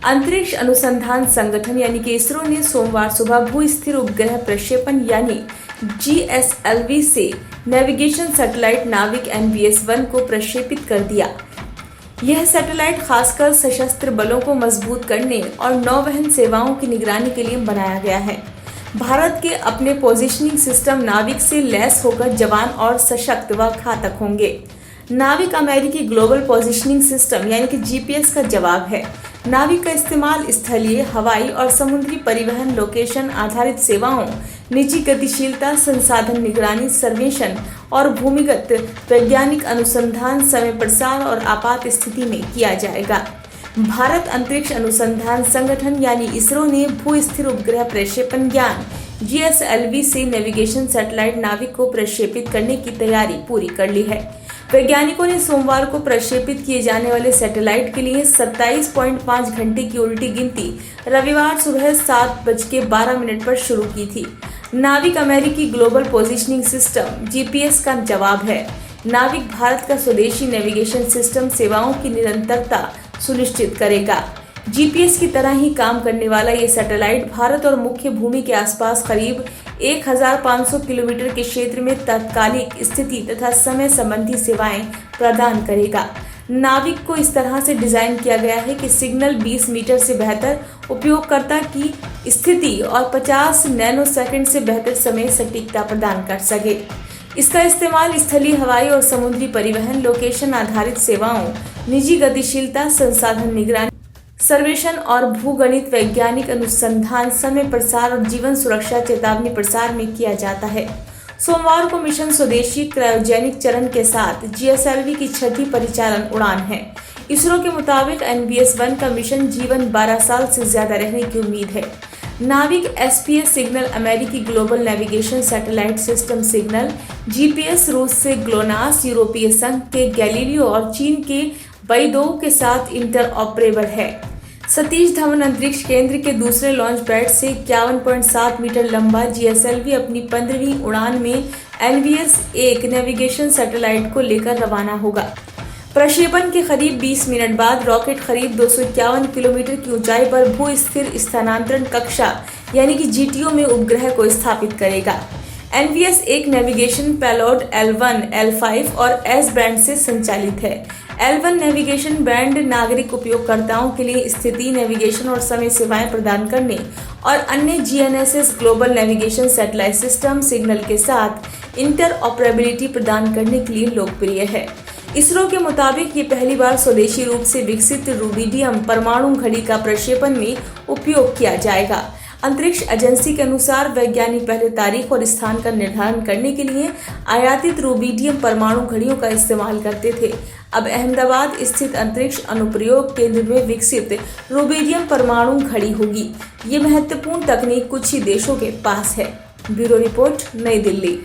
अंतरिक्ष अनुसंधान संगठन यानी कि इसरो ने सोमवार सुबह भू स्थिर उपग्रह प्रक्षेपण यानी GSLV से नेविगेशन सैटेलाइट नाविक NVS-1 को प्रक्षेपित कर दिया। यह सैटेलाइट खासकर सशस्त्र बलों को मजबूत करने और नौवहन सेवाओं की निगरानी के लिए बनाया गया है। भारत के अपने पोजिशनिंग सिस्टम नाविक से लैस होकर जवान और सशक्त व घातक होंगे। नाविक अमेरिकी ग्लोबल पोजिशनिंग सिस्टम यानी कि GPS का जवाब है। नाविक का इस्तेमाल स्थलीय, हवाई और समुद्री परिवहन, लोकेशन आधारित सेवाओं, निजी गतिशीलता, संसाधन निगरानी, सर्वेक्षण और भूमिगत वैज्ञानिक अनुसंधान, समय प्रसार और आपात स्थिति में किया जाएगा। भारत अंतरिक्ष अनुसंधान संगठन यानी इसरो ने भू स्थिर उपग्रह प्रक्षेपण यान GSLV से नेविगेशन सैटेलाइट नाविक को प्रक्षेपित करने की तैयारी पूरी कर ली है। वैज्ञानिकों ने सोमवार को प्रक्षेपित किए जाने वाले सैटेलाइट के लिए 27.5 घंटे की उल्टी गिनती रविवार सुबह 7:12 पर शुरू की थी। नाविक अमेरिकी ग्लोबल पोजिशनिंग सिस्टम GPS का जवाब है। नाविक भारत का स्वदेशी नेविगेशन सिस्टम सेवाओं की निरंतरता सुनिश्चित करेगा। GPS की तरह ही काम करने वाला ये सैटेलाइट भारत और मुख्य भूमि के आसपास करीब 1500 किलोमीटर के क्षेत्र में तात्कालिक स्थिति तथा समय संबंधी सेवाएं प्रदान करेगा। नाविक को इस तरह से डिजाइन किया गया है कि सिग्नल 20 मीटर से बेहतर, उपयोगकर्ता की स्थिति और 50 नैनोसेकंड से बेहतर समय सटीकता प्रदान कर सके। इसका इस्तेमाल स्थलीय, हवाई और समुद्री परिवहन, लोकेशन आधारित सेवाओं, निजी गतिशीलता, संसाधन निगरानी, सर्वेक्षण और भूगणित वैज्ञानिक अनुसंधान, समय प्रसार और जीवन सुरक्षा चेतावनी प्रसार में किया जाता है। सोमवार को मिशन स्वदेशी क्रायोजेनिक चरण के साथ GSLV की छठी परिचालन उड़ान है। इसरो के मुताबिक NVS-1 का मिशन जीवन 12 साल से ज्यादा रहने की उम्मीद है। नाविक SPS सिग्नल अमेरिकी global navigation satellite system signal, GPS रूस से ग्लोनास, यूरोपीय संघ के गैलीलियो और चीन के बेइडो के साथ इंटरऑपरेबल है। सतीश धवन अंतरिक्ष केंद्र के दूसरे लॉन्च पैड से 51.7 मीटर लंबा GSLV अपनी 15वीं उड़ान में NVS-1 नेविगेशन सैटेलाइट को लेकर रवाना होगा। प्रक्षेपण के करीब 20 मिनट बाद रॉकेट करीब 251 किलोमीटर की ऊंचाई पर भू स्थिर स्थानांतरण कक्षा यानी कि GTO में उपग्रह को स्थापित करेगा। NVS-1 navigation payload L1, L5 और S बैंड से संचालित है। L1 नेविगेशन बैंड नागरिक उपयोगकर्ताओं के लिए स्थिति, नेविगेशन और समय सेवाएं प्रदान करने और अन्य GNSS global navigation satellite system signal के साथ इंटरऑपरेबिलिटी प्रदान करने के लिए लोकप्रिय है। इसरो के मुताबिक ये पहली बार स्वदेशी रूप से विकसित रूबिडियम परमाणु घड़ी का प्रक्षेपण में उपयोग किया जाएगा। अंतरिक्ष एजेंसी के अनुसार वैज्ञानिक पहले तारीख और स्थान का निर्धारण करने के लिए आयातित रूबिडियम परमाणु घड़ियों का इस्तेमाल करते थे। अब अहमदाबाद स्थित अंतरिक्ष अनुप्रयोग केंद्र में विकसित रूबिडियम परमाणु घड़ी होगी। ये महत्वपूर्ण तकनीक कुछ ही देशों के पास है। ब्यूरो रिपोर्ट, नई दिल्ली।